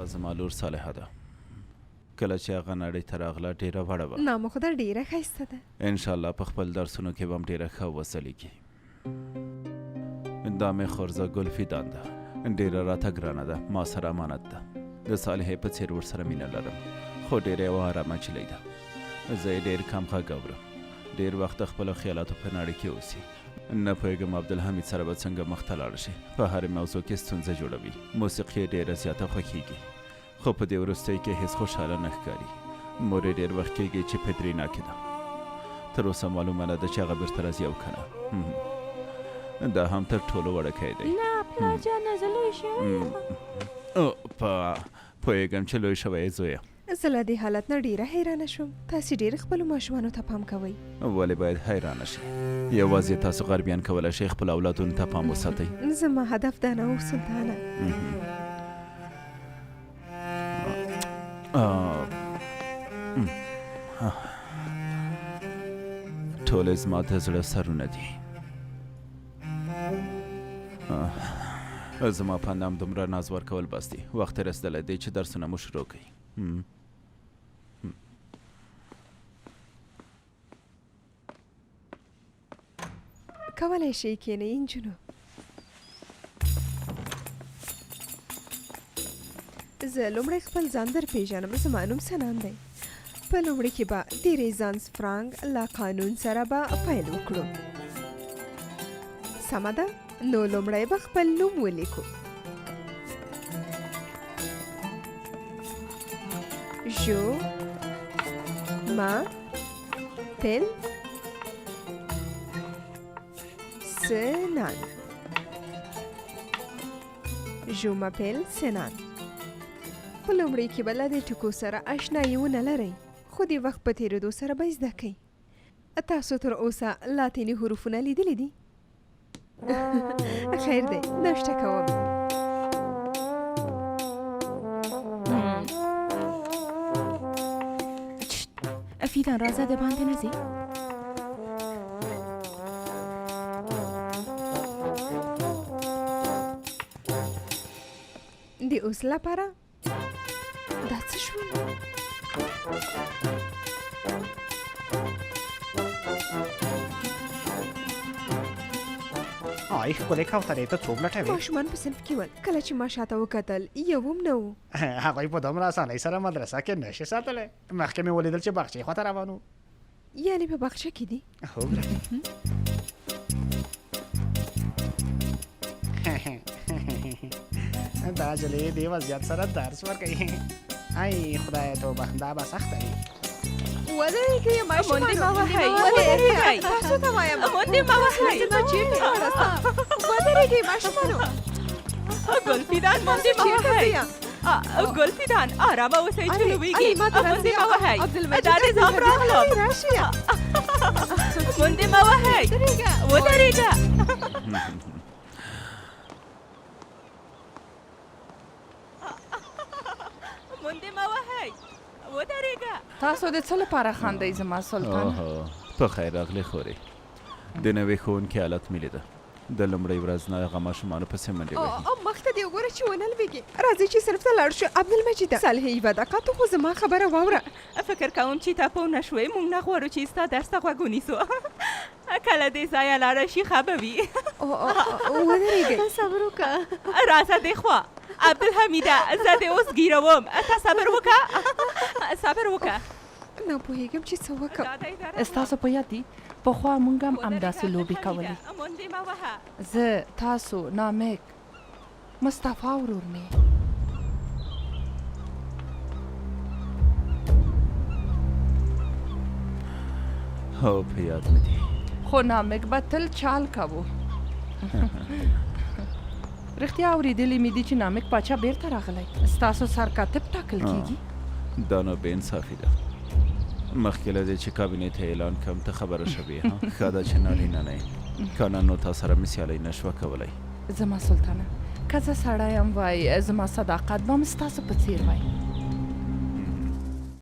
هغه زما لور صالحه ده. کله چې هغه نړۍ ته راغله ډېره وړه وه. نامه خو ده ډېره ښایسته ده. انشاءالله په خپل درسونو کې به هم ډېره ښه وسلیږي. دا مې خورزه ګلفیدان ده. ډېره راته ګرانه ده. ما سره امانت ده. د صالحې په څېر ورسره مینه لرم، خو ډېره یوه ارامه نجلۍ ده. زه یې ډېر کم غږ اورم. ډېر وخت د خپلو خیالاتو په نړۍ کې اوسي. نه پوهېږم عبدالحمید سره به څنګه مخته لاړه شي. په هرې موضوع کې ستونزه جوړوي. موسیقي یې ډېره زیاته خوښېږي، خو په دې وروستیو کې هېڅ خوشحاله نه ښکاري. مور یې ډېر وخت کېږي چې پدرینا کې ده. تر اوسه معلومه نه ده چې هغه بېرته راځي او که نه. دا هم تر ټولو وړوکی دی. نه پلارجانه زه لوی شوی یم. پوهېږم چې لوی شوی یې زویه. زه له دې حالت نه ډېره حیرانه شوم. تاسې ډېر خپلو ماشومانو ته پام کوئ. ولې باید حیرانه شي؟ یوازې تاسو غربیان کولی شئ خپل اولادونو ته پام وساتئ. زما هدف دا نه و سلطانه. ټولې زما د زړه سرونه دي. زما په اندام دومره ناز ورکول بس دي. وخت رسېدلی دی چې درسونه مو شروع کړئ. کولی شئ کښېنئ نجونو. زه لومړی خپل ځان در پېژنم. زما نوم سنان دی. په لومړي کې به د ریزانس فرانک له قانون سره به پیل وکړو. سمه ده؟ نو لومړی به خپل نوم ولیکو. جو ما پل سنان. جو مپل سنان. په لومړي کې به له دې ټکو سره اشنایي ونه لرئ، خو د وخت په تېرېدو سره به زده کوئ. تاسو تر اوسه لاتیني حروفونه لیدلي دي؟ خیر دی، ناشته کوم. فیدان راځه د باندې نه ځې. د اوس لپاره دا څه شول؟ آی ښکلې کوترې ته څوک لټوي؟ ماشومان په صنف کې ول. کله چې ما شاته وکتل یو هم نه و. هغوی په دومره اسانۍ سره مدرسه کې نشي ساتلی. مخکې مې ولیدل چې باغچې خواته روان وو. یعنې په باغچه کې دي؟ هو ګرانې. دا جلۍ دې وضعیت سره درس ورکوي. ای خدایه توبه، دا به سخته وي. ودرېږئ ماشومانو. مندې مه وهئ، ودرېږئ. تاسو ته وایم مندې مه وهئ. زما چیرته وړسته. ودرېږئ ماشومانو. ګلفیدان مندې مه وهئ. ګلفیدان آرامه اوسئ چې لویږي. مندې مه وهئ. دا دې زام راغلم. مندې مه وهئ. ودرېږه. مندې مه وهئ. ودرېږه. تاسو د څه لپاره خاندئ زما سلطان؟ په خیر راغلې خورې. د نوې ښوونکي حالت مې لیده. د لومړۍ ورځ نه هغه ماشومانو پسې منډې وهي. مخته دې وګوره چې ونه لوېږي. راځئ چې صنف ته لاړ شو. عبدالمجیده صالحې یوه دقیقه ته خو زما خبره واوره. فکر کوم چې ته پوه نه شوې. موږ نه غواړو چې ستا درس ته غوږ ونیسو. کله دې ځایه لاړه شي ښه به وي. ودرېږئ. صبر وکړه. راځه دې خوا. عبدالحمیده زه دې اوس ګیروم. ته صبر وکړه. صبر وکړه. نه پوهېږم چې څه وکړم. ستاسو په یاد دي پخوا موږ هم همداسې لوبې کولې. زه، تاسو، نامک، مصطفی ورور مې. هو په یاد مې دي. خو نامک به تل چال کوو. رښتیا اورېدلي مې دي چې نامک پاچا بیرته راغلی. ستاسو سرکاتب ټاکل کېږي. دا نو بې انصافي ده. مخکې له دې چې کابینې ته اعلان کړم ته خبره شوې. ښه ده چې نارینه نه یې، که نه نو تا سره مې سیالۍ نه شوه کولی. زما سلطانه، که زه سړی یم وای زما صداقت به هم ستاسو په څېر وای.